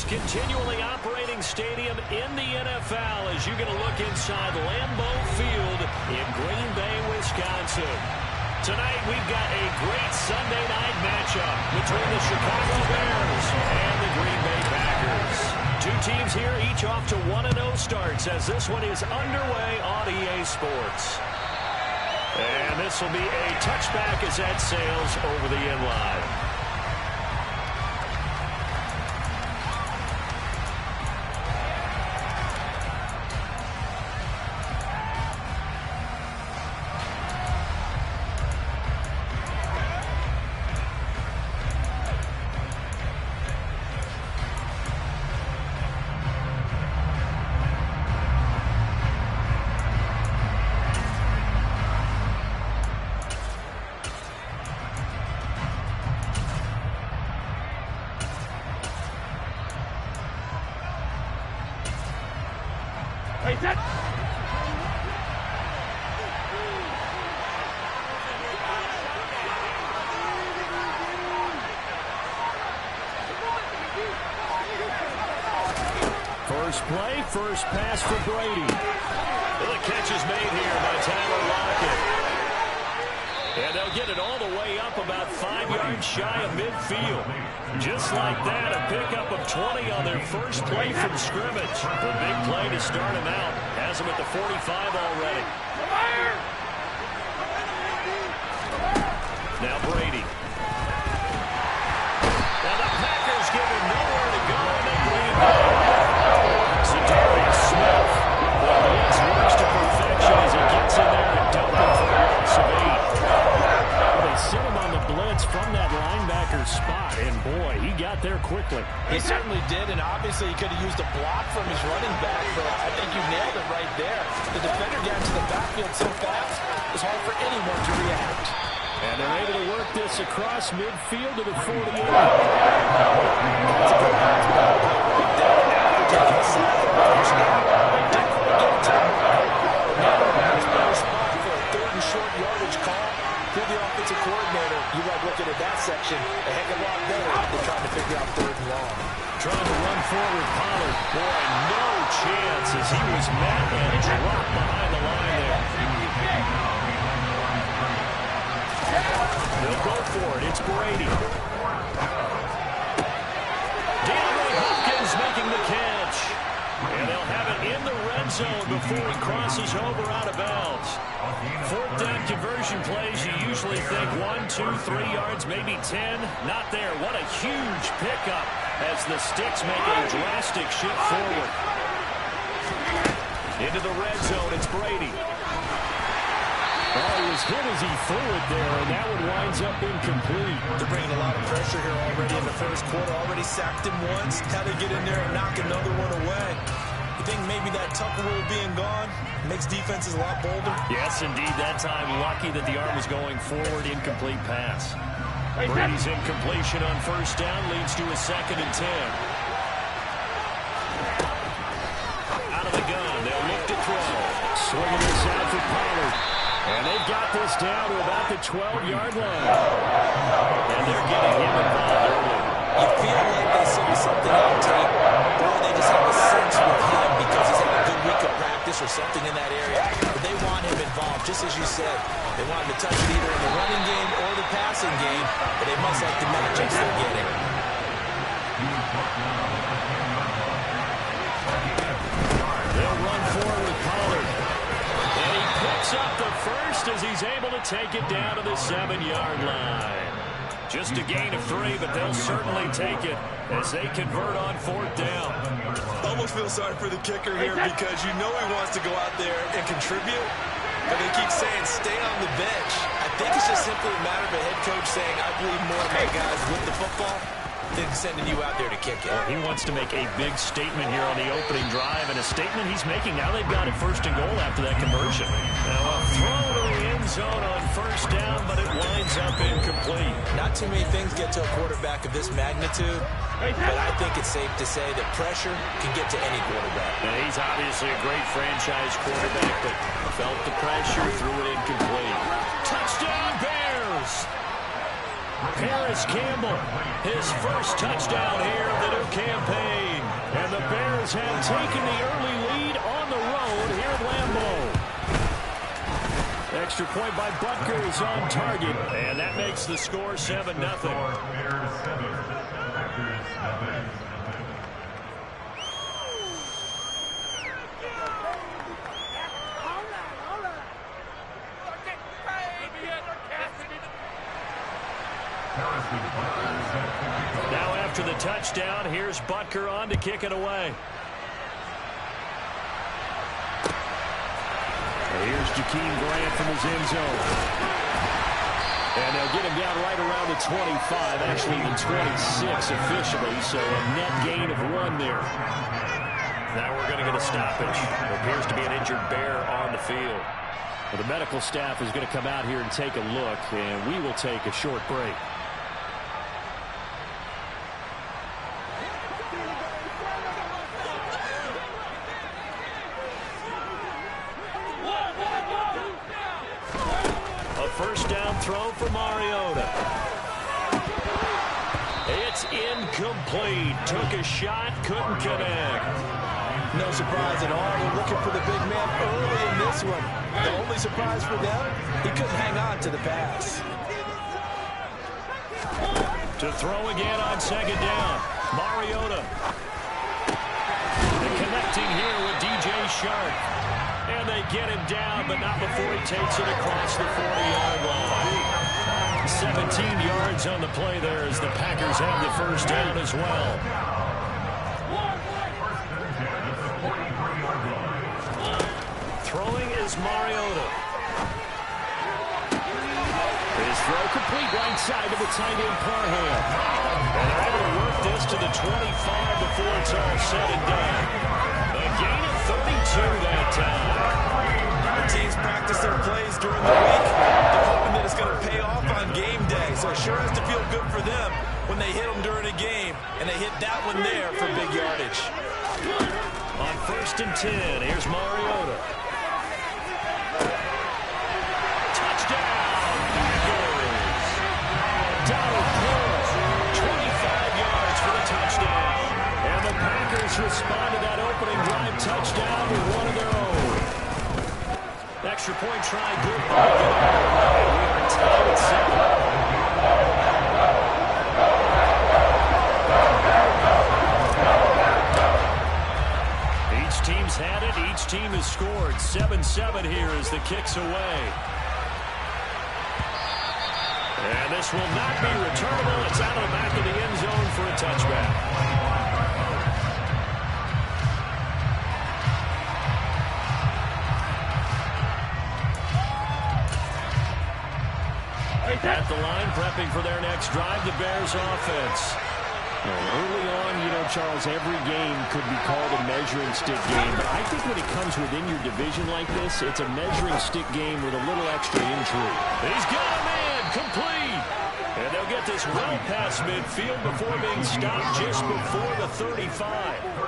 continually operating stadium in the NFL as you get a look inside Lambeau Field in Green Bay, Wisconsin. Tonight we've got a great Sunday night matchup between the Chicago Bears and the Green Bay Packers. Two teams here, each off to 1-0 starts as this one is underway on EA Sports. And this will be a touchback as that sails over the end line. First play, first pass for Brady. Well, the catch is made here by Tyler Lockett. And they'll get it all the way up about 5 yards shy of midfield. Just like that, a pickup of 20 on their first play from scrimmage. The big play to start him out. Has him at the 45 already. Now Brady. Now the Packers give him nowhere to go, and they bring him back. Darius Smith. The blitz works to perfection as he gets in there and dumps him for a loss of 8. They sent him on the blitz from that linebacker spot, and boy, he got there quickly. He certainly did, and obviously he could have used a block from his running back, but I think you nailed it right there. The defender got to the backfield so fast, it's hard for anyone to react. And they're able to work this across midfield to the 48. That's a good bounce back play right there. Taking a sack. Short yardage call to the offensive coordinator. You like looking at that section a heck of a lot better than trying to figure out third and long. Trying to run forward, Pollard. Boy, no chance as he was met and dropped behind the line there. They'll go for it. It's Brady. DeAndre Hopkins making the catch. And they'll have it in the red zone before he crosses over out of bounds. Fourth down conversion plays, you usually think 1, 2, 3 yards, maybe 10. Not there. What a huge pickup as the Sticks make a drastic shift forward. Into the red zone, it's Brady. Oh, he was hit as he threw it there, and that one winds up incomplete. They're bringing a lot of pressure here already in the first quarter. Already sacked him once. How to get in there and knock another one away. You think maybe that Tucker rule being gone makes defenses a lot bolder? Yes, indeed. That time, lucky that the arm was going forward. Incomplete pass. Brady's incompletion on first down leads to a 2nd and 10. Out of the gun. They'll look to throw. Swinging this out for Pollard. And they've got this down to about the 12-yard line. And they're getting him involved early. You feel like they saw something on tape, or they just have a sense with him because he's had a good week of practice or something in that area. But they want him involved, just as you said. They want him to touch it either in the running game or the passing game, but they must like the matchups they're getting. They'll run forward with Pollard. And he picks up the first as he's able to take it down to the 7-yard line. Just a gain of 3, but they'll certainly take it as they convert on 4th down. Almost feel sorry for the kicker here because you know he wants to go out there and contribute, but they keep saying stay on the bench. I think it's just simply a matter of a head coach saying I believe more in my guys with the football than sending you out there to kick it. Well, he wants to make a big statement here on the opening drive, and a statement he's making now they've got it 1st and goal after that conversion. Now a throw to the end zone on 1st down, but it winds up incomplete. Not too many things get to a quarterback of this magnitude, but I think it's safe to say that pressure can get to any quarterback. And he's obviously a great franchise quarterback, but felt the pressure, threw it incomplete. Touchdown Bears! Paris Campbell, his first touchdown here of the new campaign. And the Bears have taken the early lead on the road here at Lambeau. Extra point by Butker is on target, and that makes the score 7-0. Now after the touchdown, here's Butker on to kick it away. Here's Jakeem Grant from his end zone. And they'll get him down right around the 25, actually the 26 officially, so a net gain of 1 there. Now we're going to get a stoppage. There appears to be an injured Bear on the field. Well, the medical staff is going to come out here and take a look, and we will take a short break. First down throw for Mariota. It's incomplete. Took a shot, couldn't connect. No surprise at all. They're looking for the big man early in this one. The only surprise for them, he couldn't hang on to the pass. To throw again on second down. Mariota. And connecting here with DJ Shark. And they get him down, but not before he takes it across the 40-yard line. 17 yards on the play there as the Packers have the first down as well. Throwing is Mariota. His throw complete right side to the tight end Parham. And they're able to work this to the 25 before it's all said and done. A gain of 32 that time. The teams practice their plays during the week. They're hoping that it's going to pay off on game day. So it sure has to feel good for them when they hit them during a game. And they hit that one there for big yardage. On 1st and 10, here's Mariota. Touchdown, Packers. Donald Pearl, 25 yards for the touchdown. And the Packers respond to that opening drive touchdown with one of their own. Extra point try, good. And we are tied at 7. Each team's had it. Each team has scored. 7-7 here as the kick's away. And this will not be returnable. It's out of the back of the end zone for a touchback. At the line, prepping for their next drive, the Bears offense. Early on, you know, Charles, every game could be called a measuring stick game. But I think when it comes within your division like this, it's a measuring stick game with a little extra intrigue. He's got a man, complete. And they'll get this well past midfield before being stopped just before the 35.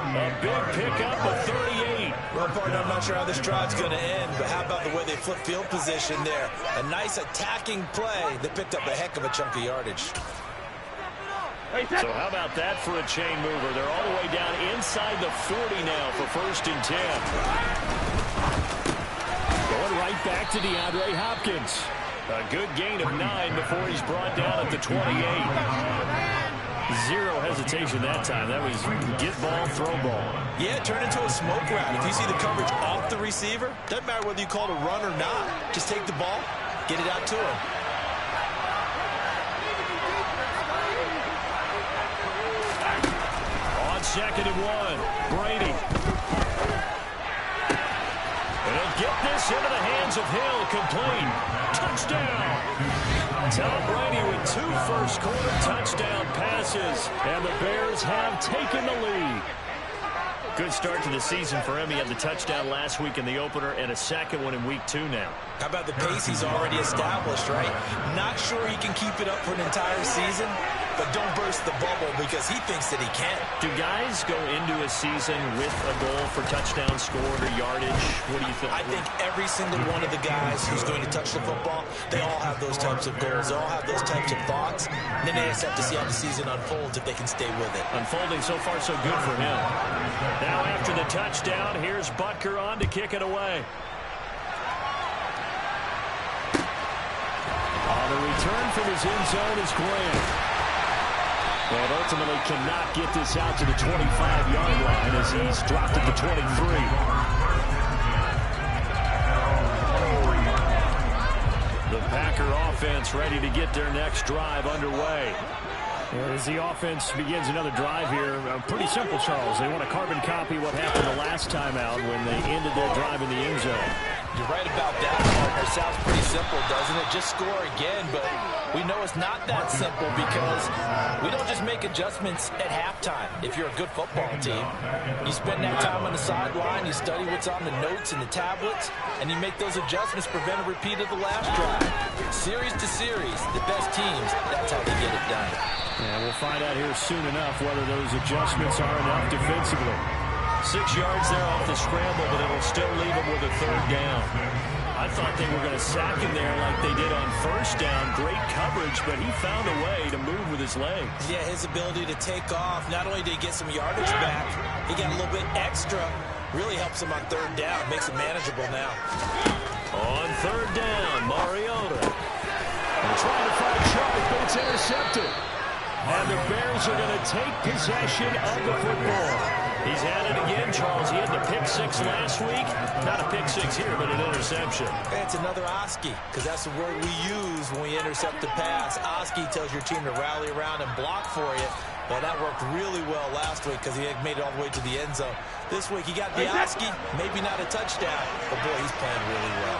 A big pickup of 38. Well, partner, I'm not sure how this drive's going to end, but how about the way they flip field position there? A nice attacking play that picked up a heck of a chunk of yardage. So how about that for a chain mover? They're all the way down inside the 40 now for 1st and 10. Going right back to DeAndre Hopkins. A good gain of 9 before he's brought down at the 28. Zero hesitation that time. That was get ball, throw ball. Yeah, turn into a smoke route. If you see the coverage off the receiver, doesn't matter whether you call it a run or not. Just take the ball, get it out to him. On 2nd and 1, Brady. And he'll get this into the hands of Hill, complete. Touchdown. Tom Brady with 2 first-quarter touchdown passes, and the Bears have taken the lead. Good start to the season for him. He had the touchdown last week in the opener and a second one in week 2 now. How about the pace he's already established, right? Not sure he can keep it up for an entire season, but don't burst the bubble because he thinks that he can. Do guys go into a season with a goal for touchdown scored or yardage? What do you think? I think every single one of the guys who's going to touch the football, they all have those types of goals. They all have those types of thoughts. And then they just have to see how the season unfolds if they can stay with it. Unfolding so far so good for him. Now after the touchdown, here's Butker on to kick it away. The return from his end zone is Grant. But ultimately cannot get this out to the 25-yard line as he's dropped at the 23. The Packer offense ready to get their next drive underway. As the offense begins another drive here, pretty simple, Charles. They want to carbon copy what happened the last time out when they ended their drive in the end zone. You're right about that, partner. Sounds pretty simple, doesn't it? Just score again, but we know it's not that simple because we don't just make adjustments at halftime. If you're a good football team, you spend that time on the sideline, you study what's on the notes and the tablets, and you make those adjustments, prevent a repeat of the last drive. Series to series, the best teams, that's how they get it done. And we'll find out here soon enough whether those adjustments are enough defensively. 6 yards there off the scramble, but it'll still leave him with a third down. I thought they were going to sack him there like they did on first down. Great coverage, but he found a way to move with his legs. Yeah, his ability to take off. Not only did he get some yardage back, he got a little bit extra. Really helps him on third down. Makes it manageable now. On third down, Mariota. Trying to find Charles, but it's intercepted. And the Bears are going to take possession of the football. He's had it again, Charles. He had the pick six last week. Not a pick six here, but an interception. It's another Oski, because that's the word we use when we intercept a pass. Oski tells your team to rally around and block for you. Well, that worked really well last week because he had made it all the way to the end zone. This week he got the Oski, maybe not a touchdown, but boy, he's playing really well.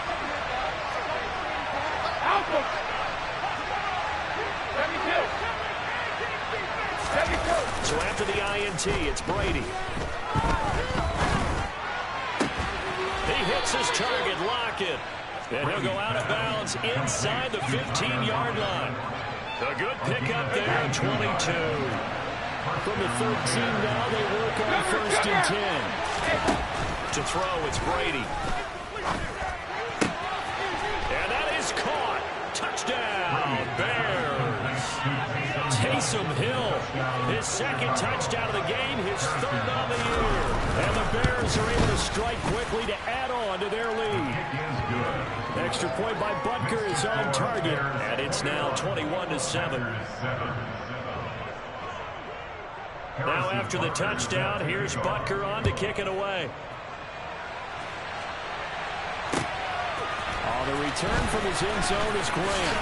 So after the INT, it's Brady. He hits his target, Lockett. And he'll go out of bounds inside the 15-yard line. A good pickup there at 22. From the 13 now, they work on 1st and 10. To throw, it's Brady. And that is caught. Touchdown, Bears. Taysom Hill, his second touchdown of the game, his third on the year. And the Bears are able to strike quickly to add on to their lead. Extra point by Butker is on target, and it's now 21-7. Now after the touchdown, here's Butker on to kick it away. On the return from his end zone is Grant.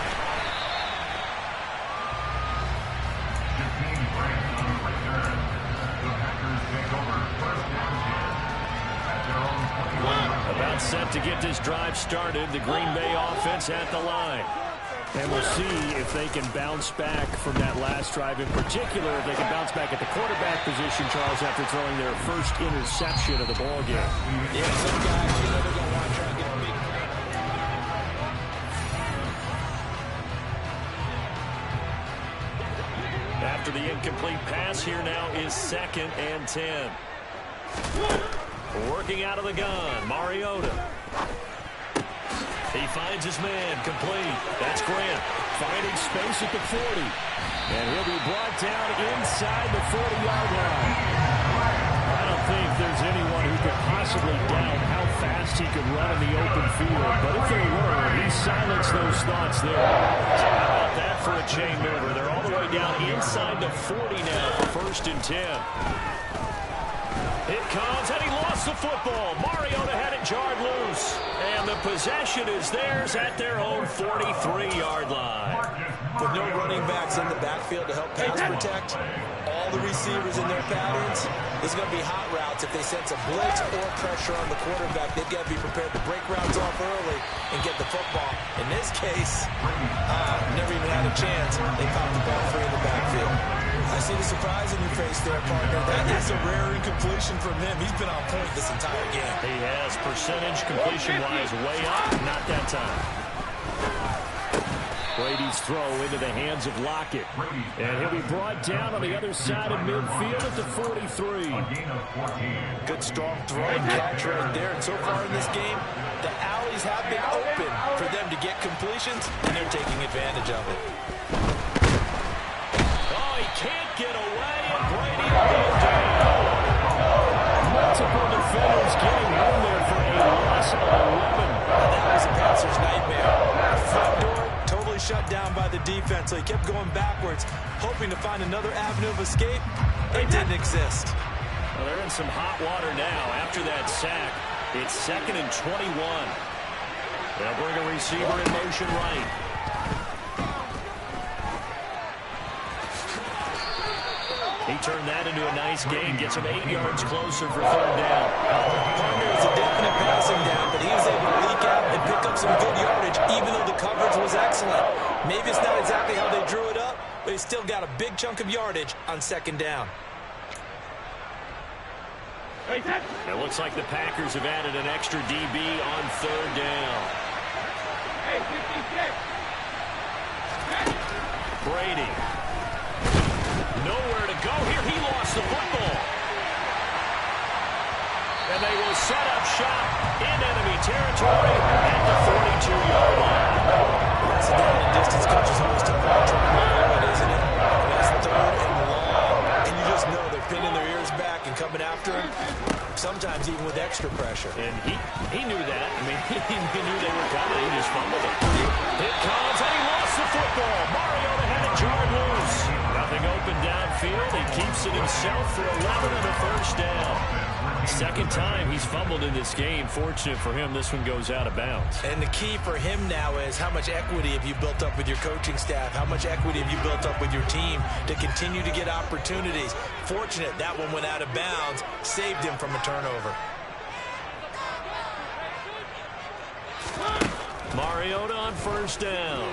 About set to get this drive started. The Green Bay offense at the line. And we'll see if they can bounce back from that last drive. In particular, if they can bounce back at the quarterback position, Charles, after throwing their first interception of the ball game. Yeah, some guys, you know, they're going to want to try and get a big... After the incomplete pass, here now is 2nd and 10. Working out of the gun, Mariota. He finds his man, complete. That's Grant, finding space at the 40. And he'll be brought down inside the 40-yard line. I don't think there's anyone who could possibly doubt how fast he could run in the open field. But if there were, he silenced those thoughts there. So how about that for a chain mover? They're all the way down inside the 40 now for 1st and 10. It comes, and he lost the football. Mariota had it jarred loose. And the possession is theirs at their own 43-yard line. With no running backs in the backfield to help pass protect, all the receivers in their patterns, there's going to be hot routes. If they sense a blitz or pressure on the quarterback, they've got to be prepared to break routes off early and get the football. In this case, never even had a chance. They popped the ball free in the backfield. I see the surprise in your face there, partner. That is a rare incompletion from him. He's been on point this entire game. He has. Percentage completion-wise way up. Not that time. Brady's throw into the hands of Lockett. And he'll be brought down on the other side of midfield at the 43. Good strong throw and catch right there. And so far in this game, the alleys have been open for them to get completions, and they're taking advantage of it. Oh, he can't get away, and Brady will go down. Multiple defenders getting in there for a loss of 11. And that was a passer's nightmare. The front door totally shut down by the defense, so he kept going backwards, hoping to find another avenue of escape. It didn't exist. Well, they're in some hot water now after that sack. It's 2nd and 21. They'll bring a receiver in motion right. He turned that into a nice gain, gets him 8 yards closer for 3rd down. It was a definite passing down, but he was able to leak out and pick up some good yardage, even though the coverage was excellent. Maybe it's not exactly how they drew it up, but he still got a big chunk of yardage on 2nd down. It looks like the Packers have added an extra DB on 3rd down. Brady. Nowhere to go here. He lost the football. And they will set up shop in enemy territory at the 42-yard line. That's a down and distance coach is always tough on trying, isn't it? That's 3rd and long. And you just know they're pinning their ears back and coming after him, sometimes even with extra pressure. And he knew that. I mean, he knew they were coming. He just fumbled it. Hit Collins, and he lost the football. Mariota had it jarred loose. Nothing open downfield. He keeps it himself for 11 and a 1st down. 2nd time he's fumbled in this game. Fortunate for him, this one goes out of bounds. And the key for him now is how much equity have you built up with your coaching staff? How much equity have you built up with your team to continue to get opportunities? Fortunate that one went out of bounds, saved him from a turnover. Mariota on 1st down.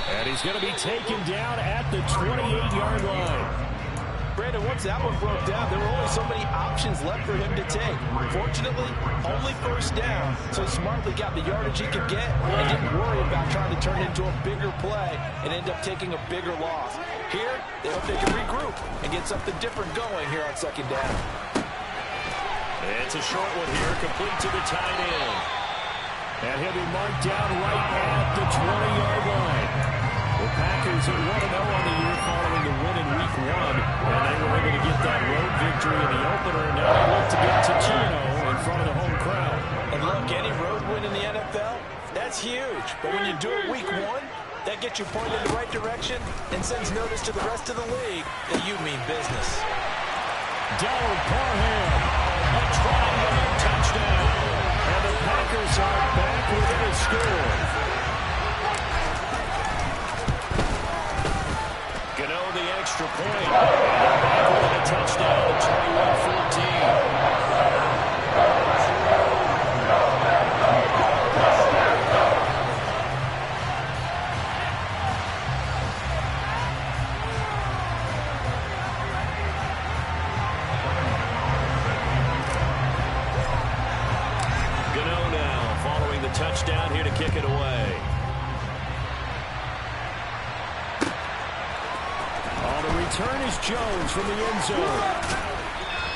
And he's going to be taken down at the 28-yard line. Brandon, once that one broke down, there were only so many options left for him to take. Fortunately, only 1st down, so he smartly got the yardage he could get and didn't worry about trying to turn it into a bigger play and end up taking a bigger loss. Here, they hope they can regroup and get something different going here on 2nd down. It's a short one here, complete to the tight end. And he'll be marked down right at the 20-yard line. The Packers are 1-0 on the year following the win in Week 1, and they were able to get that road victory in the opener, and now they look to get to 2-0 in front of the home crowd. And look, any road win in the NFL, that's huge. But when you do it Week 1, that gets you pointed in the right direction and sends notice to the rest of the league that you mean business. Donald Parham, a triumphant touchdown, and the Packers are back within a score. Gano the extra point. Back with a touchdown, 21-14. Gano now following the touchdown here to kick it away. Return is Jones from the end zone.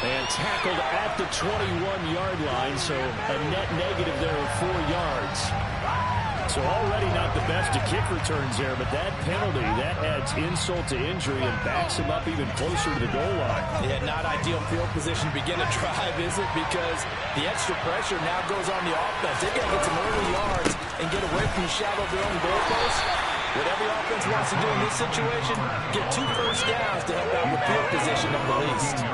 And tackled at the 21-yard line, so a net negative there of 4 yards. So already not the best of kick returns there, but that penalty, that adds insult to injury and backs him up even closer to the goal line. Yeah, not ideal field position to begin a drive, is it? Because the extra pressure now goes on the offense. They've got to get some early yards and get away from the shadow of their own goalpost. What every offense wants to do in this situation, get 2 first downs to help out with field position at the least.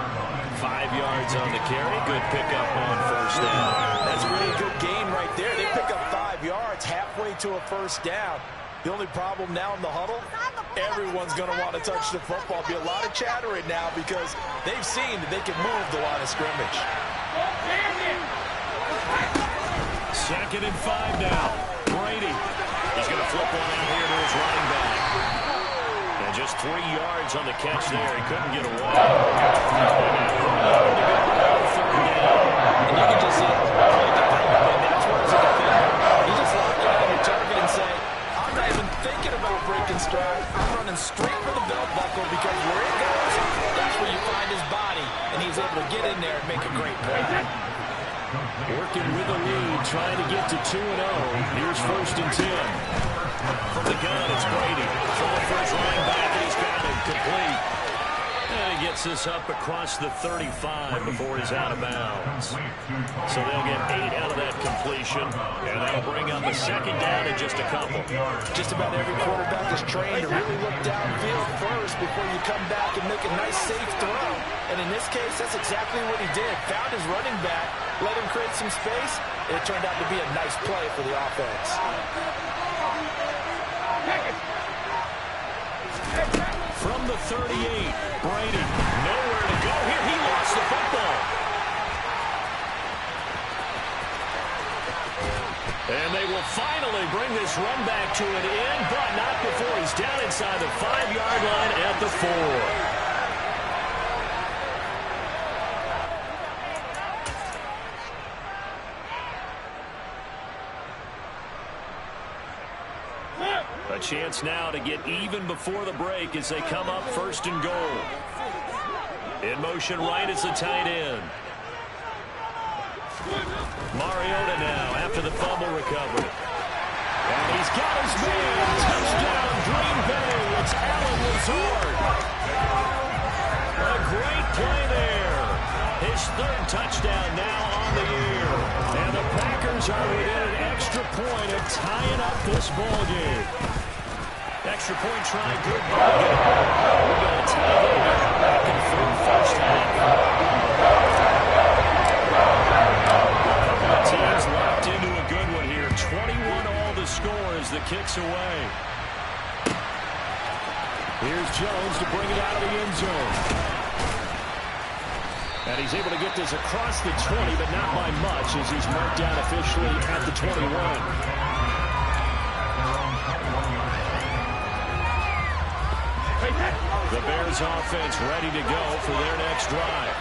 5 yards on the carry. Good pickup on 1st down. That's a really good gain right there. They pick up 5 yards halfway to a 1st down. The only problem now in the huddle, everyone's going to want to touch the football. Be a lot of chattering now because they've seen that they can move the line of scrimmage. 2nd and 5 now. Brady. He's going to flip one out here to his running back. And just 3 yards on the catch there. He couldn't get away. And you can just see it. And that's where it's a defender. You just lock in on your target and say, Working with the lead, trying to get to 2-0. Here's 1st and 10. From the gun, it's Brady. Throwing for his running back, and he's got it complete. And he gets this up across the 35 before he's out of bounds. So they'll get 8 out of that completion, and that'll bring up a 2nd down in just a couple. Just about every quarterback is trained to really look downfield first before you come back and make a nice, safe throw. And in this case, that's exactly what he did. Found his running back, let him create some space, and it turned out to be a nice play for the offense. From the 38, Brady, nowhere to go here. He lost the football. And they will finally bring this run back to an end, but not before he's down inside the 5-yard line at the 4. A chance now to get even before the break as they come up 1st and goal. In motion right is the tight end. Mariota now after the fumble recovery. And he's got his man. Touchdown, Green Bay. It's Allen Lazard. A great play there. His 3rd touchdown now on the year. And the Packers are within an extra point of tying up this ball game. Extra point try, good ball game. We're going to tie it back and through 1st half. The team's locked into a good one here. 21 all the score as the kick's away. Here's Jones to bring it out of the end zone. And he's able to get this across the 20, but not by much as he's marked down officially at the 21. The Bears offense ready to go for their next drive.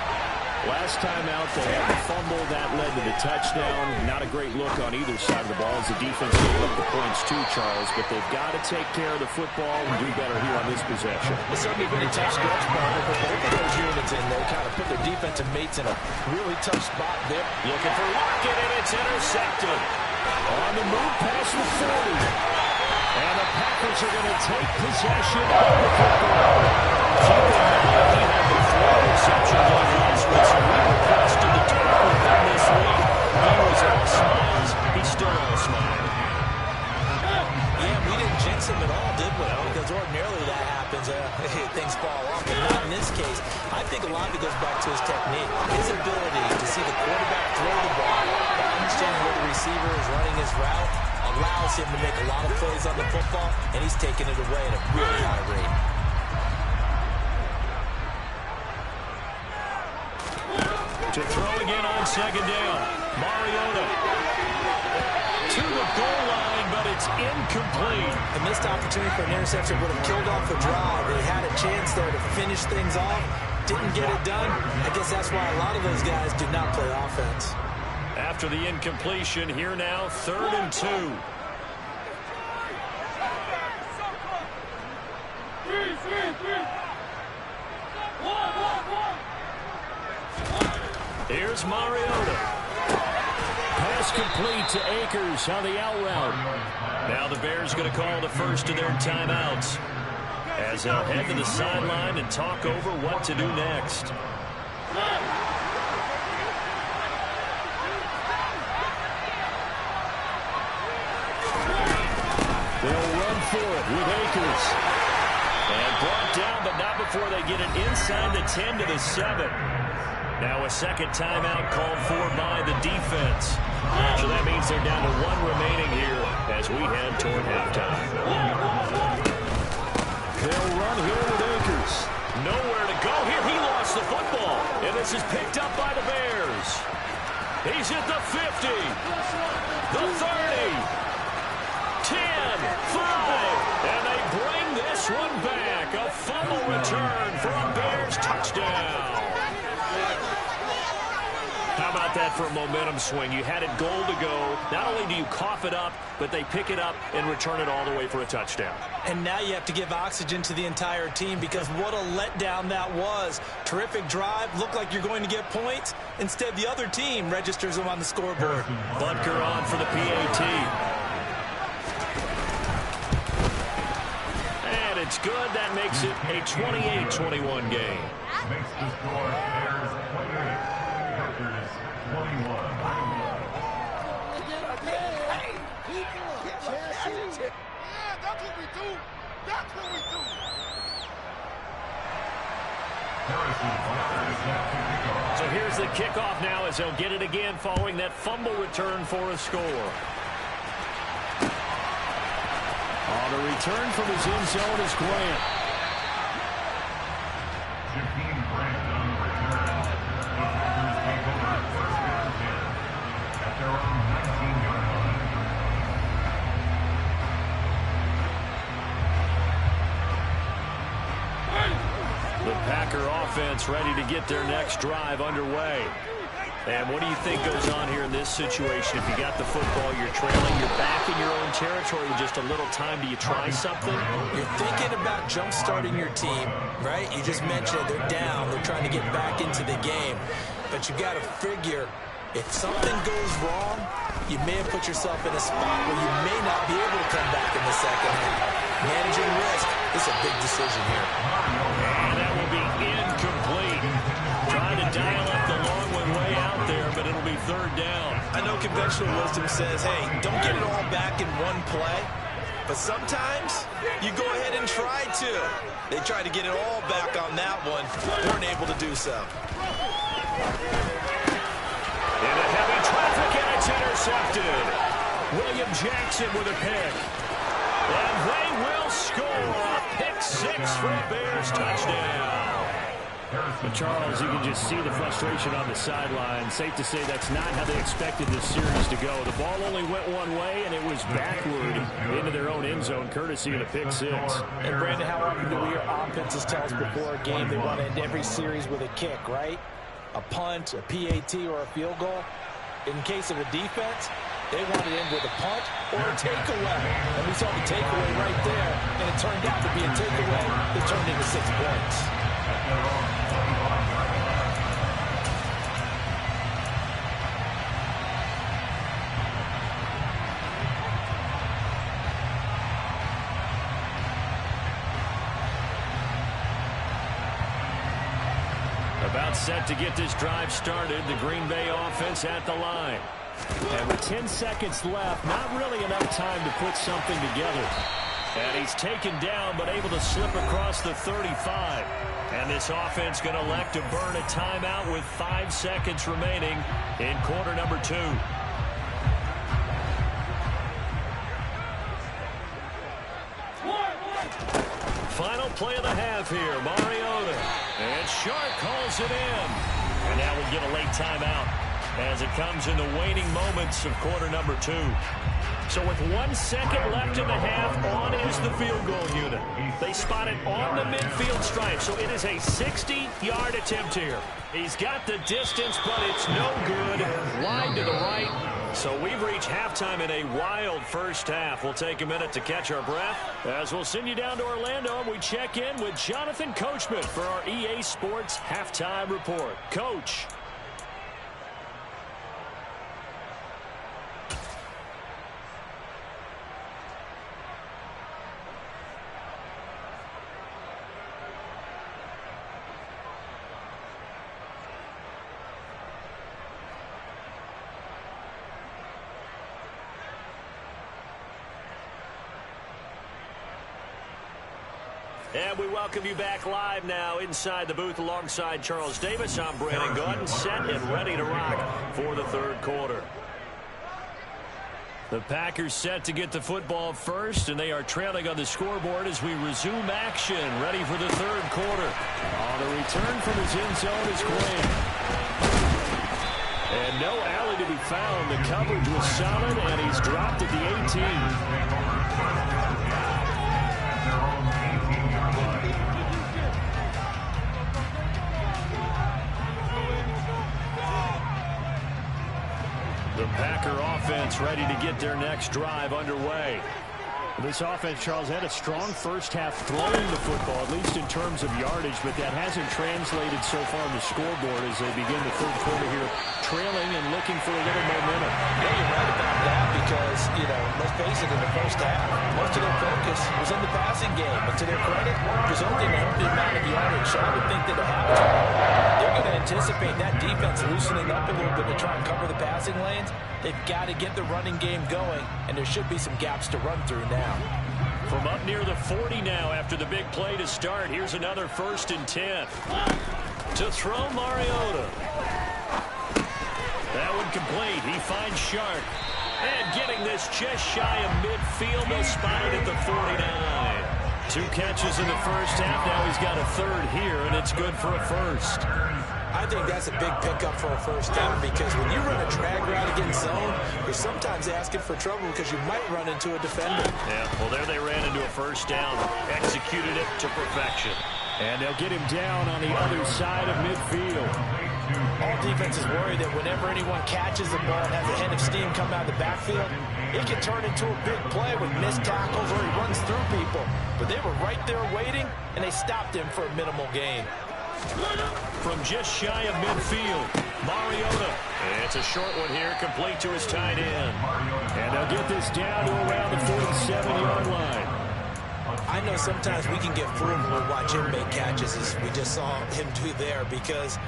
Last time out, they had a fumble that led to the touchdown. Not a great look on either side of the ball as the defense gave up the points too, Charles. But they've got to take care of the football and do better here on this possession. It's certainly been a tough stretch, partner, but both of those units in there kind of put their defensive mates in a really tough spot there. Looking for Lockett, and it's intercepted. On the move past the 40. And the Packers are going to take possession of the football. Keep in mind, he had the 4 reception game last week, so we were close to the top with him this week. He was all smiles. He's still all smiles. Yeah, we didn't jinx him at all, did we? Because ordinarily that happens. Things fall off, but not in this case. I think a lot of it goes back to his technique. His ability to see the quarterback throw the ball, understanding where the receiver is running his route, allows him to make a lot of plays on the football, and he's taking it away at a really high rate. To throw again on 2nd down. Mariota to the goal line, but it's incomplete. A missed opportunity for an interception would have killed off the drive. They had a chance there to finish things off. Didn't get it done. I guess that's why a lot of those guys do not play offense. After the incompletion, here now, 3rd and 2. Here's Mariota. Pass complete to Akers on the out route. Now the Bears going to call the first of their timeouts as they'll head to the sideline and talk over what to do next. They'll run for it with Akers. And brought down, but not before they get it inside the 10 to the 7. Now a 2nd timeout called for by the defense. So that means they're down to 1 remaining here as we head toward halftime. They'll run here with Akers. Nowhere to go here. He lost the football. And this is picked up by the Bears. He's at the 50. The 30. 10, 5, and they bring this one back. A fumble return for a Bears touchdown. How about that for a momentum swing. You had it goal to go. Not only do you cough it up, but they pick it up and return it all the way for a touchdown. And now you have to give oxygen to the entire team because what a letdown that was. Terrific drive. Looked like you're going to get points. Instead, the other team registers them on the scoreboard. Butker on for the PAT. And it's good. That makes it a 28-21 game. Makes the score Bears 28, Packers 21. Yeah, that's what we do. That's what we do. So here's the kickoff now as they'll get it again following that fumble return for a score. On the return from his end zone is Grant. Jakeem Grant on the return. The Packers take over first and 10 at their own 19-yard line. The Packer offense ready to get their next drive underway. And what do you think goes on here in this situation? If you got the football, you're trailing, you're back in your own territory with just a little time. Do you try something? You're thinking about jump-starting your team, right? You just mentioned they're down. They're trying to get back into the game. But you got to figure if something goes wrong, you may have put yourself in a spot where you may not be able to come back in the second half. Managing risk is a big decision here. And that will be incomplete. Trying to dial up the long one way out there, but it'll be third down. I know conventional wisdom says, hey, don't get it all back in one play. But sometimes you go ahead and try to. They tried to get it all back on that one. Weren't able to do so. Into heavy traffic, and it's intercepted. William Jackson with a pick. And they will score a pick six for a Bears touchdown. But Charles, you can just see the frustration on the sideline. Safe to say that's not how they expected this series to go. The ball only went one way, and it was backward into their own end zone, courtesy of the pick six. And Brandon, how often do we hear offenses tell us before a game they want to end every series with a kick, right? A punt, a PAT, or a field goal. In case of a defense, they want to end with a punt or a takeaway. And we saw the takeaway right there, and it turned out to be a takeaway that turned into 6 points. About set to get this drive started, the Green Bay offense at the line. And with 10 seconds left, not really enough time to put something together. And he's taken down, but able to slip across the 35. And this offense going to elect to burn a timeout with 5 seconds remaining in quarter number 2. Final play of the half here, Mariota. And Sharp calls it in. And now we'll get a late timeout as it comes in the waning moments of quarter number 2. So with 1 second left in the half, on is the field goal unit. They spot it on the midfield stripe, so it is a 60-yard attempt here. He's got the distance, but it's no good. Wide to the right. So we've reached halftime in a wild first half. We'll take a minute to catch our breath as we'll send you down to Orlando and we check in with Jonathan Coachman for our EA Sports Halftime Report. Coach. And we welcome you back live now inside the booth alongside Charles Davis. I'm Brandon Gaudin, set and ready to rock for the third quarter. The Packers set to get the football first, and they are trailing on the scoreboard as we resume action, ready for the third quarter. On the return from his end zone is Grant. And no alley to be found. The coverage was solid, and he's dropped at the 18. The Packer offense ready to get their next drive underway. This offense, Charles, had a strong first half throwing the football, at least in terms of yardage, but that hasn't translated so far on the scoreboard as they begin the third quarter here, trailing and looking for a little momentum. Yeah, you're right about that because, let's face it, in the first half, most of their focus was in the passing game. But to their credit, there's only an limited amount of yardage, so I would think that they're going to anticipate that defense loosening up a little bit to try and cover the passing lanes. They've got to get the running game going, and there should be some gaps to run through now. From up near the 40 now after the big play to start. Here's another 1st and 10. To throw Mariota. That one complete. He finds Shark. And getting this just shy of midfield. They'll spot it at the 49. 2 catches in the first half. Now he's got a third here, and it's good for a first. I think that's a big pickup for a first down because when you run a drag route against zone, you're sometimes asking for trouble because you might run into a defender. Yeah, well, there they ran into a first down. Executed it to perfection. And they'll get him down on the other side of midfield. All defenses worry that whenever anyone catches the ball and has a head of steam come out of the backfield, it can turn into a big play with missed tackles or he runs through people. But they were right there waiting, and they stopped him for a minimal gain. From just shy of midfield, Mariota. It's a short one here, complete to his tight end. And they'll get this down to around the 47-yard line. I know sometimes we can get fooled when we watch him make catches, as we just saw him do there, because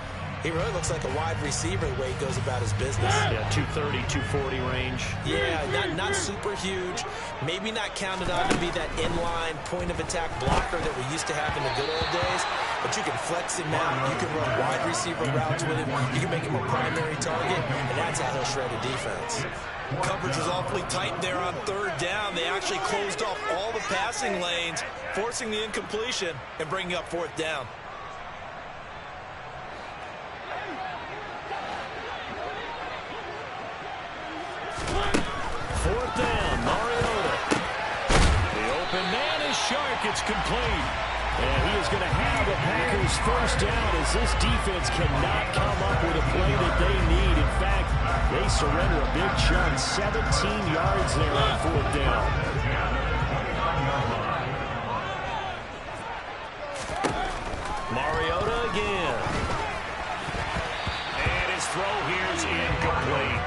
he really looks like a wide receiver the way he goes about his business. Yeah, 230, 240 range. Yeah, not super huge. Maybe not counted on to be that inline point-of-attack blocker that we used to have in the good old days. But you can flex him out. You can run wide receiver routes with him. You can make him a primary target, and that's how he'll shred a defense. Coverage was awfully tight there on 3rd down. They actually closed off all the passing lanes, forcing the incompletion and bringing up 4th down. Fourth down, Mariota. The open man is Shark. It's complete. And he is going to have the Packers first down as this defense cannot come up with a play that they need. In fact, they surrender a big chunk, 17 yards there on 4th down. Mariota again. And his throw here is incomplete.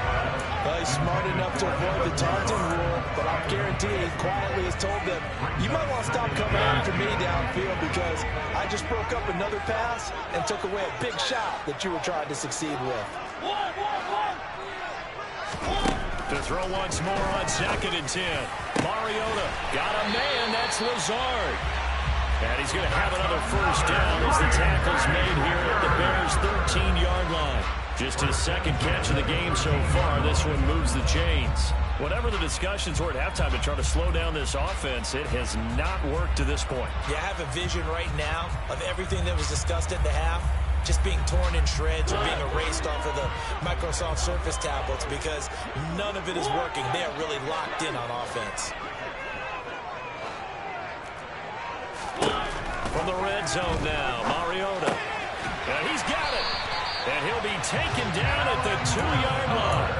Well, he's smart enough to avoid the taunting rule, but I'm guaranteed he quietly has told them, you might want to stop coming after me downfield because I just broke up another pass and took away a big shot that you were trying to succeed with. To throw once more on 2nd and 10. Mariota got a man. That's Lazard. And he's going to have another first down as the tackle's made here at the Bears' 13-yard line. Just his 2nd catch of the game so far. This one moves the chains. Whatever the discussions were at halftime to try to slow down this offense, it has not worked to this point. Yeah, I have a vision right now of everything that was discussed at the half just being torn in shreds or being erased off of the Microsoft Surface tablets because none of it is working. They are really locked in on offense. From the red zone now, Mariota. And he's got it. And he'll be taken down at the 2-yard line.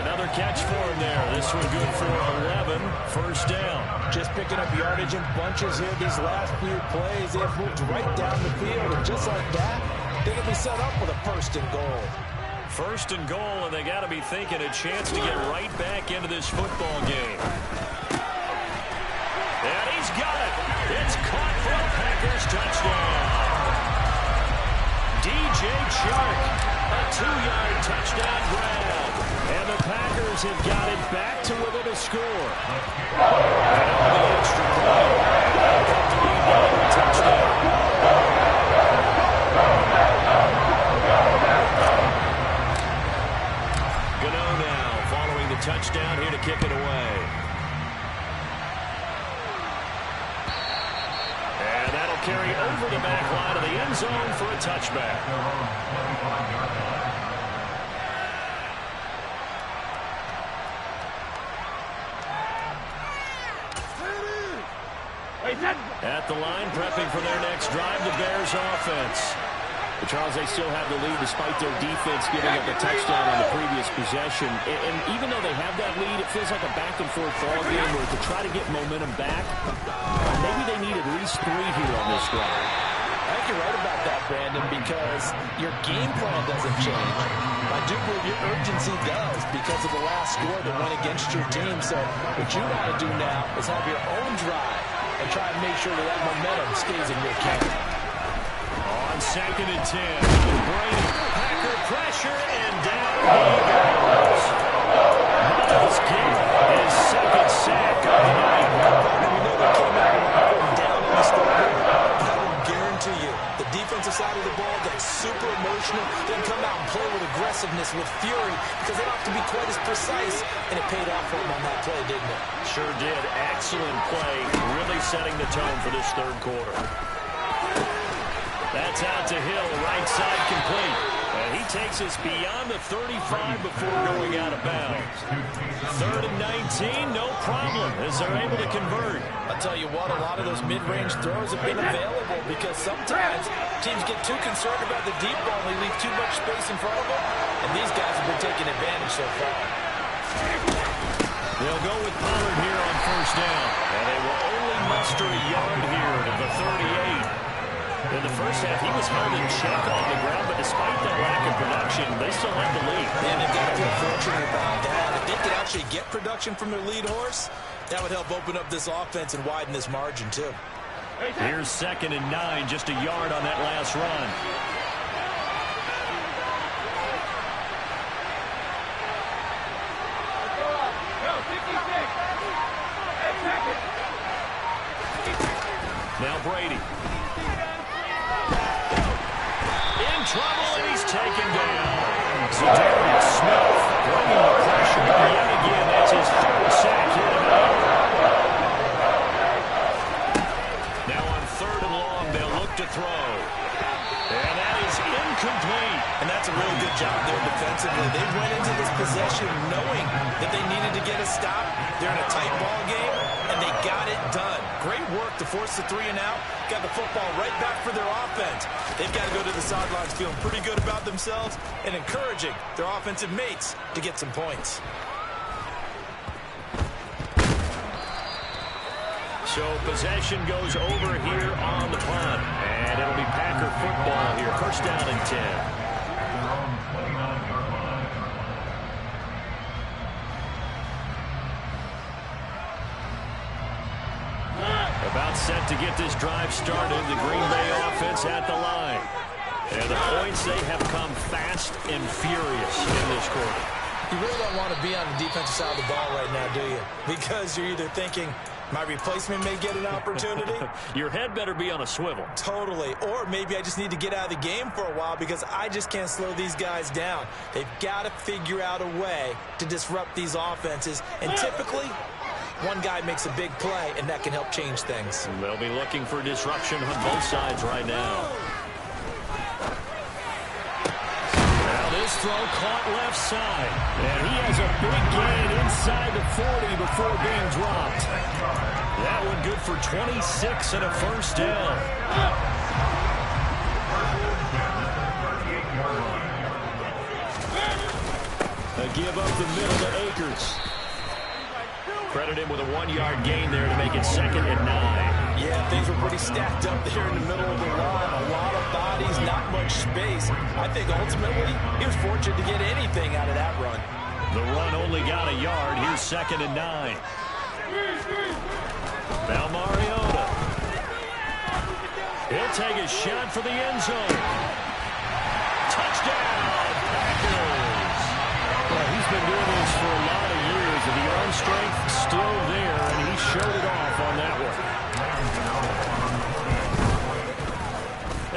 Another catch for him there. This one good for 11. First down. Just picking up yardage in bunches here these last few plays. They've moved right down the field. And just like that, they can be set up with a 1st and goal. 1st and goal, and they got to be thinking a chance to get right back into this football game. And he's got it. It's caught for a Packers touchdown. DJ Chark, a 2-yard touchdown grab. And the Packers have got it back to within a score. And on the extra point, they'll come to lead by a touchdown. Gano now following the touchdown here to kick it away. And that'll carry over the back line of the end zone for a touchback. At the line, prepping for their next drive, the Bears offense. But Charles, they still have the lead despite their defense giving up a touchdown on the previous possession. And even though they have that lead, it feels like a back-and-forth ball game where to try to get momentum back, maybe they need at least 3 here on this drive. I think you're right about that, Brandon, because your game plan doesn't change. I do believe your urgency does because of the last score that went against your team. So what you want to do now is have your own drive and try and make sure that momentum stays in your camp. On 2nd and 10, Brady, Packer pressure, and down he goes. Myles Garrett, his 2nd sack of the night. We know they came out and down on the scoreboard, but I will guarantee you, the defensive side of the ball got super emotional. They come out and play with aggressiveness, with fury, because they don't have to be quite as precise, and it paid off for them on that play, didn't it? Sure did. Excellent play, really setting the tone for this 3rd quarter. That's out to Hill, right side complete. And he takes us beyond the 35 before going out of bounds. 3rd and 19, no problem, as they're able to convert. I'll tell you what, a lot of those mid-range throws have been available because sometimes teams get too concerned about the deep ball and they leave too much space in front of them. And these guys have been taking advantage so far. They'll go with Pollard here on 1st down. And they will only muster a yard here to the 38. In the first half, he was held in check on the ground, but despite that lack of production, they still have the lead. And they've got to feel fortunate about that. If they could actually get production from their lead horse, that would help open up this offense and widen this margin, too. Here's 2nd and 9, just a yard on that last run. Now Brady. Trouble, and he's taken down. So Darius Smith bringing the pressure yet again. That's his 3rd sack here tonight. Now on 3rd and long, they'll look to throw. And that is incomplete. And that's a really good job there defensively. They went into this possession knowing that they needed to get a stop. They're in a tight ball game, and they got it done. Great work to force the 3 and out. Got the football right back for their offense. They've got to go to the sidelines feeling pretty good about themselves and encouraging their offensive mates to get some points. So possession goes over here on the punt. And it'll be Packer football here. 1st down and 10. About set to get this drive started. The Green Bay offense at the line. And the points, they have come fast and furious in this quarter. You really don't want to be on the defensive side of the ball right now, do you? Because you're either thinking, my replacement may get an opportunity. Your head better be on a swivel. Totally. Or maybe I just need to get out of the game for a while because I just can't slow these guys down. They've got to figure out a way to disrupt these offenses. And typically, one guy makes a big play, and that can help change things. They'll be looking for disruption on both sides right now. Now this throw caught left side. And he has a big gain inside the 40 before being dropped. That one good for 26 and a 1st down. A give up the middle to Akers. Credit him with a 1-yard gain there to make it 2nd and 9. Yeah, things were pretty stacked up there in the middle of the line. A lot of bodies, not much space. I think ultimately he was fortunate to get anything out of that run. The run only got a yard. Here's 2nd and 9. Now Mariota. He'll take a shot for the end zone. Touchdown, Packers. Well, he's been doing this for a lot of years, and the arm strength still there, and he showed it off on that one.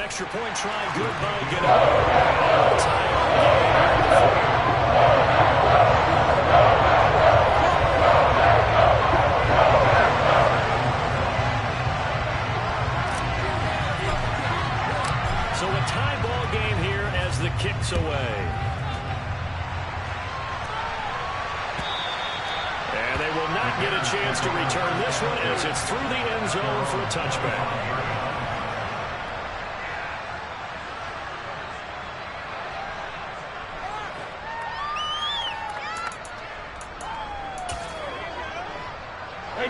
Extra point try, good by Gennaro. Tie up game. So a tie ball game here as the kick's away. And they will not get a chance to return this one as it's through the end zone for a touchback.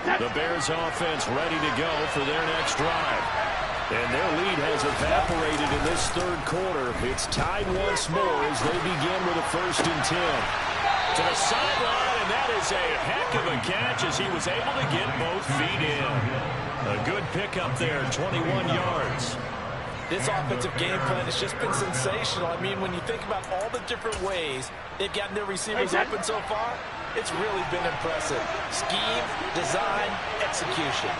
The Bears offense ready to go for their next drive. And their lead has evaporated in this third quarter. It's tied once more as they begin with a 1st and 10. To the sideline, and that is a heck of a catch as he was able to get both feet in. A good pickup there, 21 yards. This offensive game plan has just been sensational. I mean, when you think about all the different ways they've gotten their receivers open so far, it's really been impressive. Scheme, design, execution.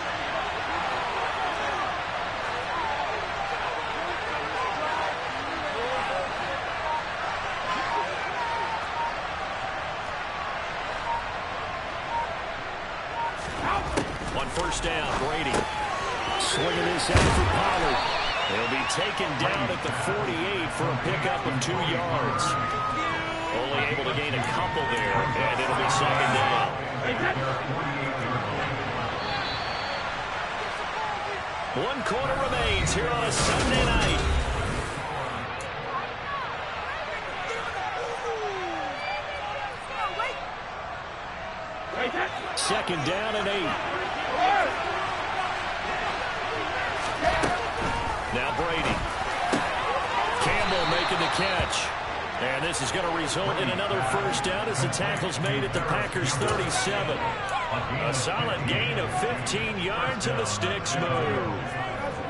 On 1st down, Brady. Swinging this out for Pollard. He'll be taken down at the 48 for a pickup of 2 yards. Only able to gain a couple there, and it'll be 2nd down. One quarter remains here on a Sunday night. Second down and 8. Now Brady. Campbell making the catch. And this is going to result in another 1st down as the tackle's made at the Packers' 37. A solid gain of 15 yards and the sticks move.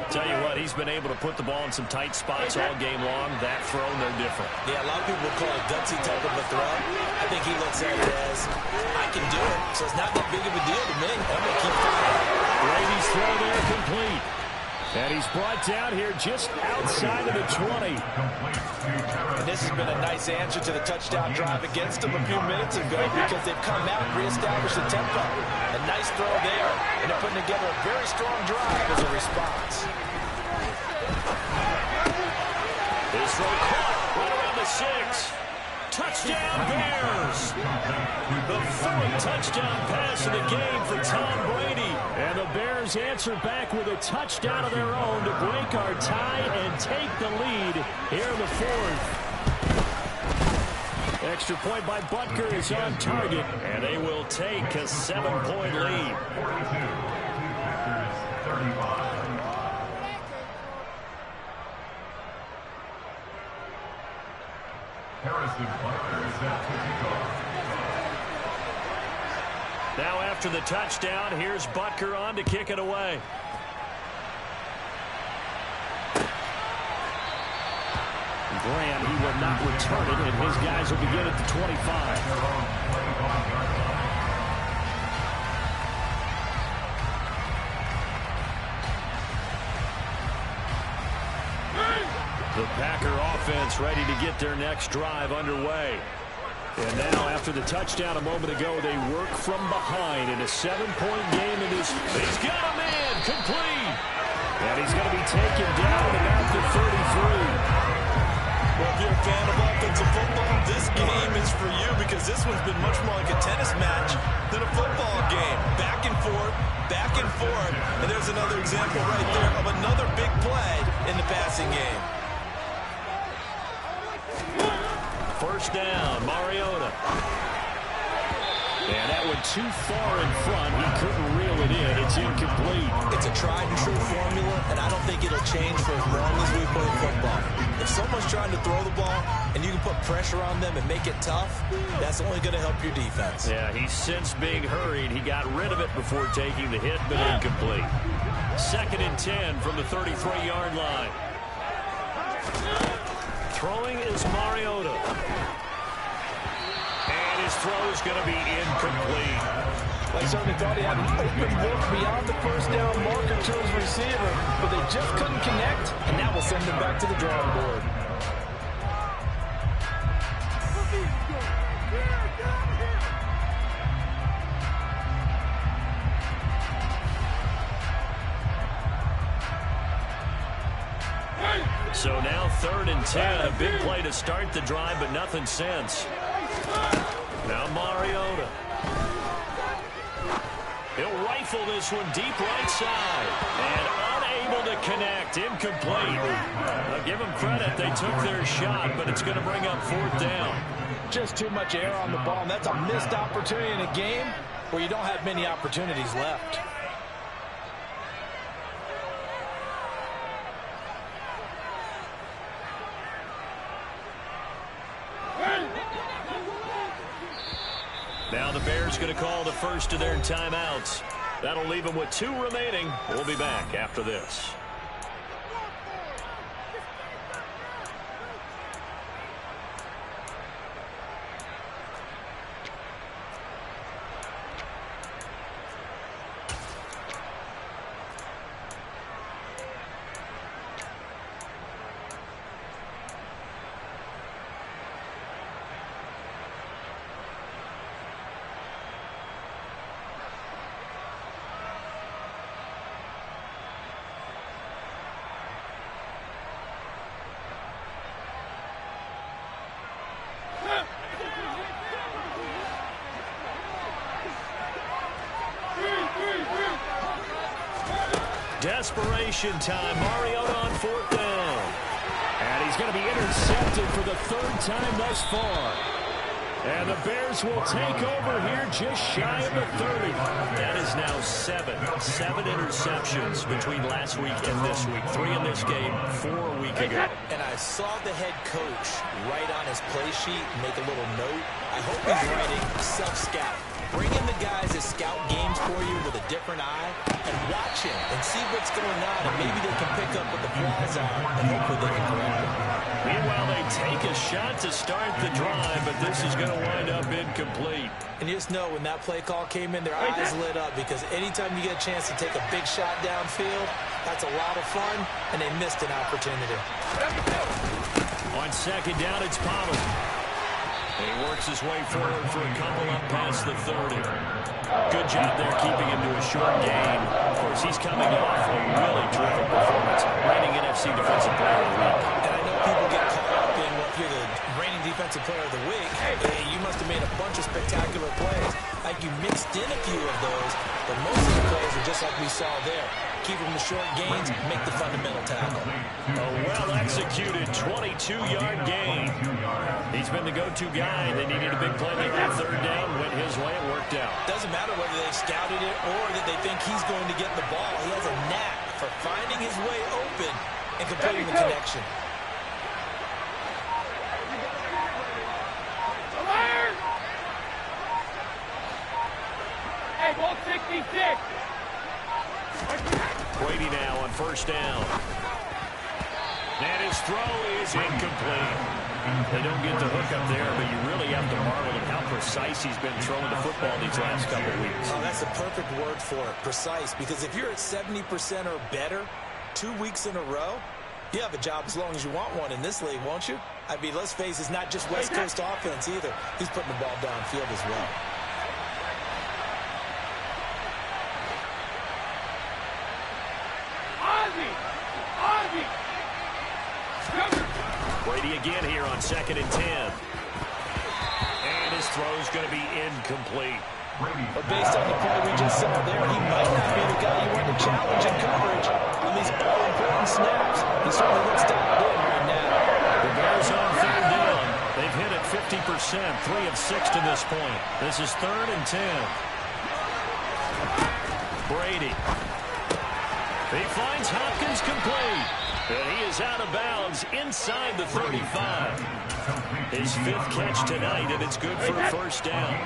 Tell you what, he's been able to put the ball in some tight spots all game long. That throw, no different. Yeah, a lot of people would call it gutsy type of a throw. I think he looks at it as, I can do it, so it's not that big of a deal to me. I'm going to keep firing. Brady's throw there complete. And he's brought down here just outside of the 20. And this has been a nice answer to the touchdown drive against them a few minutes ago because they've come out and reestablished the tempo. A nice throw there, and they're putting together a very strong drive as a response. This throw caught right around the 6. Touchdown Bears! The 4th touchdown pass of the game for Tom Brady. And the Bears answer back with a touchdown of their own to break our tie and take the lead here in the 4th. Extra point by Butker is on target, and they will take a 7-point lead. 35. Harrison Butker is set to kick off. Now after the touchdown, here's Butker on to kick it away. Graham, he will not return it, and his guys will begin at the 25. The Packer offense ready to get their next drive underway. And now, after the touchdown a moment ago, they work from behind in a 7-point game in this. He's got a man complete. And he's going to be taken down at about the 33. Well, if you're a fan of offensive football, this game is for you because this one's been much more like a tennis match than a football game. Back and forth, and there's another example right there of another big play in the passing game. 1st down, Mariota. And that went too far in front. He couldn't reel it in. It's incomplete. It's a tried-and-true formula, and I don't think it'll change for as long as we play football. If someone's trying to throw the ball and you can put pressure on them and make it tough, that's only going to help your defense. Yeah, he's since being hurried. He got rid of it before taking the hit, but incomplete. 2nd and 10 from the 33-yard line. Throwing is Mariota. And his throw is going to be incomplete. I certainly thought he had an open look beyond the 1st down marker to his receiver, but they just couldn't connect, and that will send him back to the drawing board. So now 3rd and 10. A big play to start the drive, but nothing since. Now Mariota. He'll rifle this one deep right side. And unable to connect. Incomplete. I'll give them credit. They took their shot, but it's going to bring up 4th down. Just too much air on the ball, and that's a missed opportunity in a game where you don't have many opportunities left. Now the Bears going to call the first of their timeouts. That'll leave them with 2 remaining. We'll be back after this. Desperation time. Mariota on 4th down. And he's going to be intercepted for the 3rd time thus far. And the Bears will take over here just shy of the 30. That is now 7 interceptions between last week and this week. 3 in this game, 4 a week ago. And I saw the head coach write on his play sheet, make a little note. I hope he's writing self-scout. Bring in the guys that scout games for you with a different eye and watch him and see what's going on, and maybe they can pick up what the flaws are and hopefully they can correct them. Meanwhile, they take a shot to start the drive, but this is going to wind up incomplete. And you just know when that play call came in, their eyes lit up, because anytime you get a chance to take a big shot downfield, that's a lot of fun, and they missed an opportunity. On 2nd down, it's Pollard. He works his way forward for a couple up past the 30. Good job there keeping him to a short gain. Of course, he's coming off a really terrific performance. Reigning NFC Defensive Player of the Week. And I know people get caught up in, well, if you're the reigning Defensive Player of the Week, hey, you must have made a bunch of spectacular plays. Like you mixed in a few of those, but most of the plays are just like we saw there. Keep them to short gains, make the fundamental tackle. A well-executed 22-yard gain. He's been the go-to guy. They needed a big play like that 3rd down. Went his way. It worked out. Doesn't matter whether they scouted it or that they think he's going to get the ball. He has a knack for finding his way open and completing the connection. Hey, ball 66. Brady now on 1st down. And his throw is incomplete. They don't get the hook up there, but you really have to marvel at how precise he's been throwing the football these last couple of weeks. Oh, that's the perfect word for it, precise, because if you're at 70% or better 2 weeks in a row, you have a job as long as you want one in this league, won't you? I mean, let's face it, it's not just West Coast offense either. He's putting the ball downfield as well. Brady again here on 2nd and 10. And his throw's going to be incomplete. But based on the play we just saw there, he might not be the guy you want to challenge in coverage on these all-important snaps. He certainly looks dialed in right now. The Bears on 3rd down. They've hit it 50%, 3 of 6 to this point. This is 3rd and 10. Brady. He finds Hopkins complete. And he is out of bounds inside the 35. His 5th catch tonight, and it's good for a 1st down.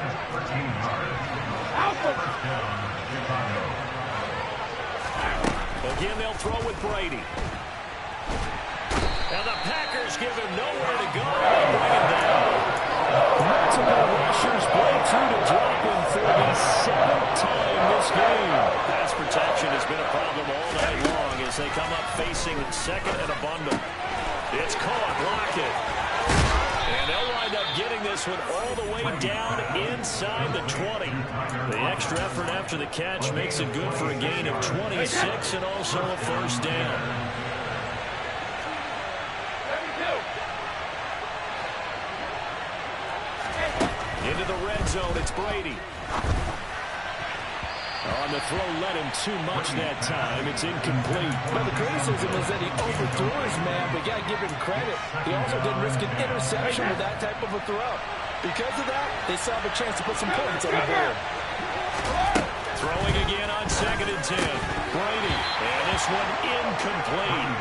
Again, they'll throw with Brady. And the Packers give him nowhere to go and bring him down. Multiple rushers break through to drop him for the 7th time this game. Pass protection has been a problem all night long as they come up facing 2nd and a bundle. It's caught. Lockett. And they'll wind up getting this one all the way down inside the 20. The extra effort after the catch makes it good for a gain of 26 and also a 1st down. Into the red zone, it's Brady. On the throw, led him too much that time. It's incomplete. But the criticism is that he overthrew his man, but you got to give him credit. He also didn't risk an interception with that type of a throw. Because of that, they still have a chance to put some points on the board. Throwing again on 2nd and 10. Brady. And this one incomplete.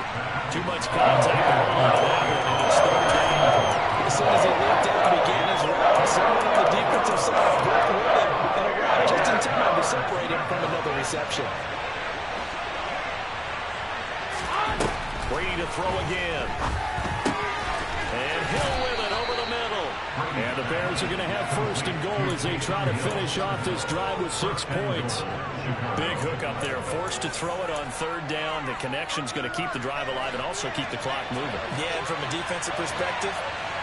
Too much contact on that one, and it's 3rd down. As soon as he leaped out and began his route, someone on the defensive side broke with him and arrived just in time to separate him from another reception. Brady to throw again. And Hill with it over the middle. And the Bears are going to have 1st and goal as they try to finish off this drive with 6 points. Big hook up there. Forced to throw it on 3rd down. The connection's going to keep the drive alive and also keep the clock moving. Yeah, and from a defensive perspective,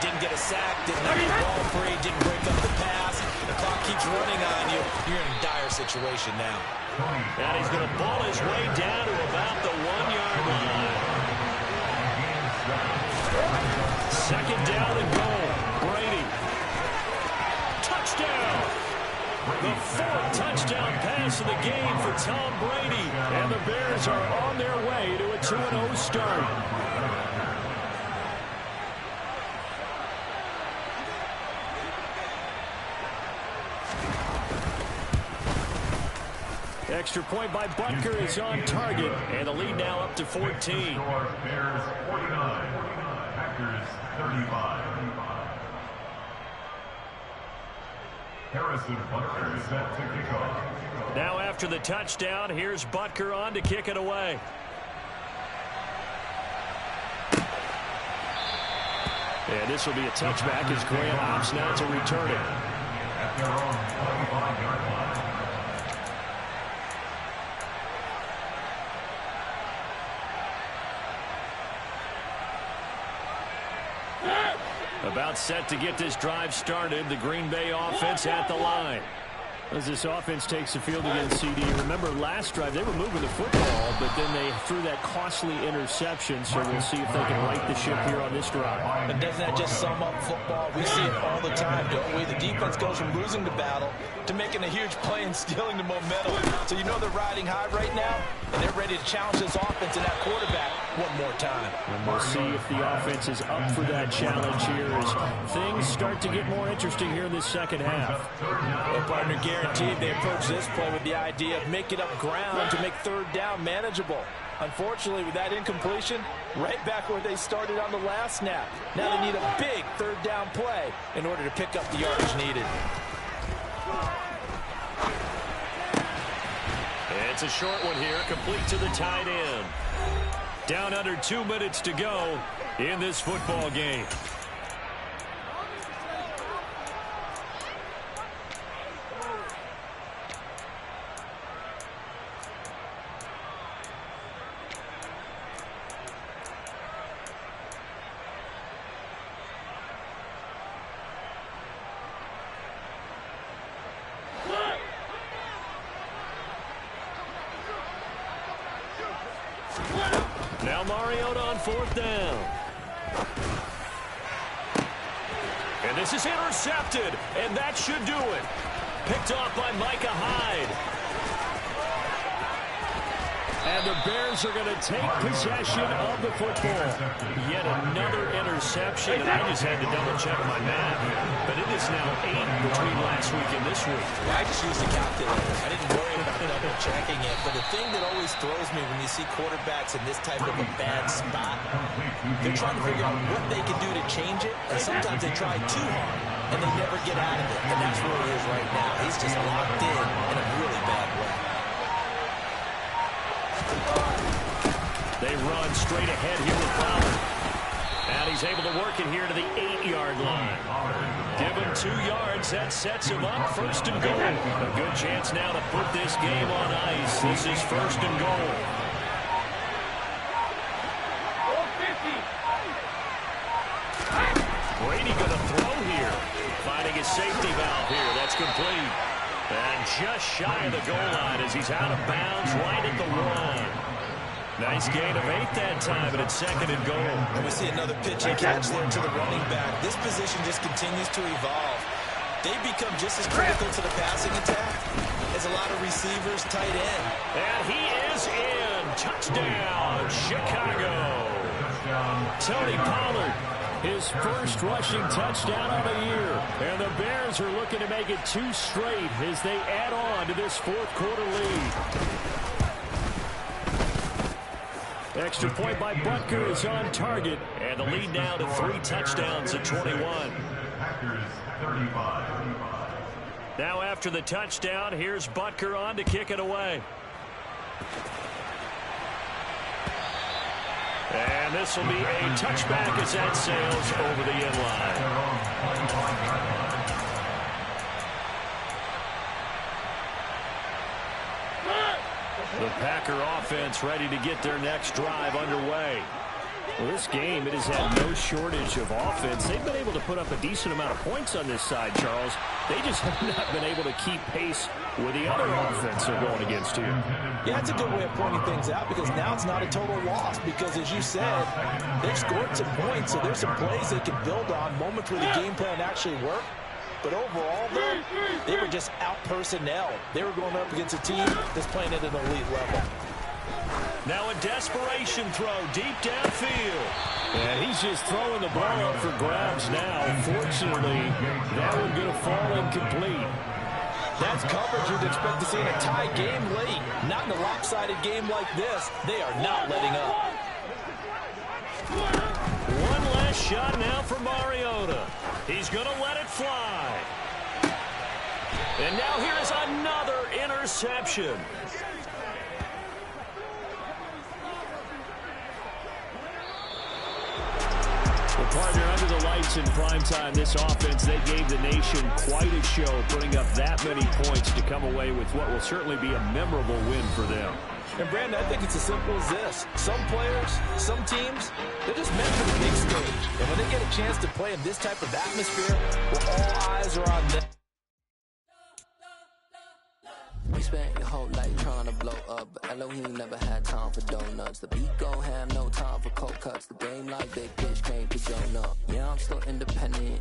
didn't get a sack, didn't have the ball free, didn't break up the pass. The clock keeps running on you. You're in a dire situation now. And he's going to ball his way down to about the 1-yard line. 2nd down and goal. Brady. Touchdown. The 4th touchdown pass of the game for Tom Brady. And the Bears are on their way to a 2-0 start. Extra point by Butker is on target, and the lead now up to 14. Bears 49, Packers 35. Harrison Butker is set to kick off. Now after the touchdown, here's Butker on to kick it away. And this will be a touchback as Graham opts now to return it. At their own 25-yard line. About set to get this drive started. The Green Bay offense at the line. As this offense takes the field against CD, remember last drive they were moving the football, but then they threw that costly interception, so we'll see if they can right the ship here on this drive. And doesn't that just sum up football? We see it all the time, don't we? The defense goes from losing the battle to making a huge play and stealing the momentum. So you know they're riding high right now, and they're ready to challenge this offense and that quarterback one more time. And we'll see if the offense is up for that challenge here as things start to get more interesting here in this second half. Well, partner, guaranteed they approach this play with the idea of making up ground to make 3rd down manageable. Unfortunately, with that incompletion, right back where they started on the last snap. Now they need a big 3rd down play in order to pick up the yardage needed. It's a short one here, complete to the tight end. Down under 2 minutes to go in this football game. Now Mariota on 4th down. And this is intercepted, and that should do it. Picked off by Micah Hyde. And the Bears are going to take possession of the football. Yet another interception, and I just had to double-check my math. But it is now 8 between last week and this week. I just used a calculator. I didn't worry about double-checking it. But the thing that always throws me when you see quarterbacks in this type of a bad spot, they're trying to figure out what they can do to change it, and sometimes they try too hard, and they never get out of it. And that's where he is right now. He's just locked in a really bad way. They run straight ahead here with Fowler. And he's able to work it here to the 8-yard line. Give him 2 yards. That sets him up 1st and goal. A good chance now to put this game on ice. This is 1st and goal. Brady going to throw here. Finding his safety valve here. That's complete. And just shy of the goal line as he's out of bounds right at the 1. Nice gain of 8 that time, and it's 2nd and goal. And we see another pitch and catch there to the running back. This position just continues to evolve. They become just as critical to the passing attack as a lot of receivers, tight end. And he is in. Touchdown, Chicago. Tony Pollard His first rushing touchdown of the year. And the Bears are looking to make it 2 straight as they add on to this fourth quarter lead. Extra point by Butker is on target. And the lead now to 3 touchdowns at 21. Packers 35. Now after the touchdown, here's Butker on to kick it away. And this will be a touchback as that sails over the end line. The Packer offense ready to get their next drive underway. Well, this game, it has had no shortage of offense. They've been able to put up a decent amount of points on this side, Charles. They just have not been able to keep pace with the other offense they're going against here. Yeah, that's a good way of pointing things out because now it's not a total loss because, as you said, they've scored some points, so there's some plays they can build on, moments where the game plan actually worked. But overall, though, they were just out-personnel. They were going up against a team that's playing at an elite level. Now a desperation throw deep downfield. And he's just throwing the ball up for grabs now. Fortunately, that one going to fall incomplete. That's coverage you'd expect to see in a tie game late. Not in a lopsided game like this. They are not letting up. One last shot now for Mariota. He's going to let it fly. And now here's another interception. Partner, under the lights in primetime, this offense, they gave the nation quite a show, putting up that many points to come away with what will certainly be a memorable win for them. And, Brandon, I think it's as simple as this. Some players, some teams, they're just meant for the big stage. And when they get a chance to play in this type of atmosphere, where all eyes are on them. You spent your whole life trying to blow up, but Elohim never had time for donuts. The beat gon' have no time for cold cuts. The game like big bitch came to join up. Yeah, I'm still independent.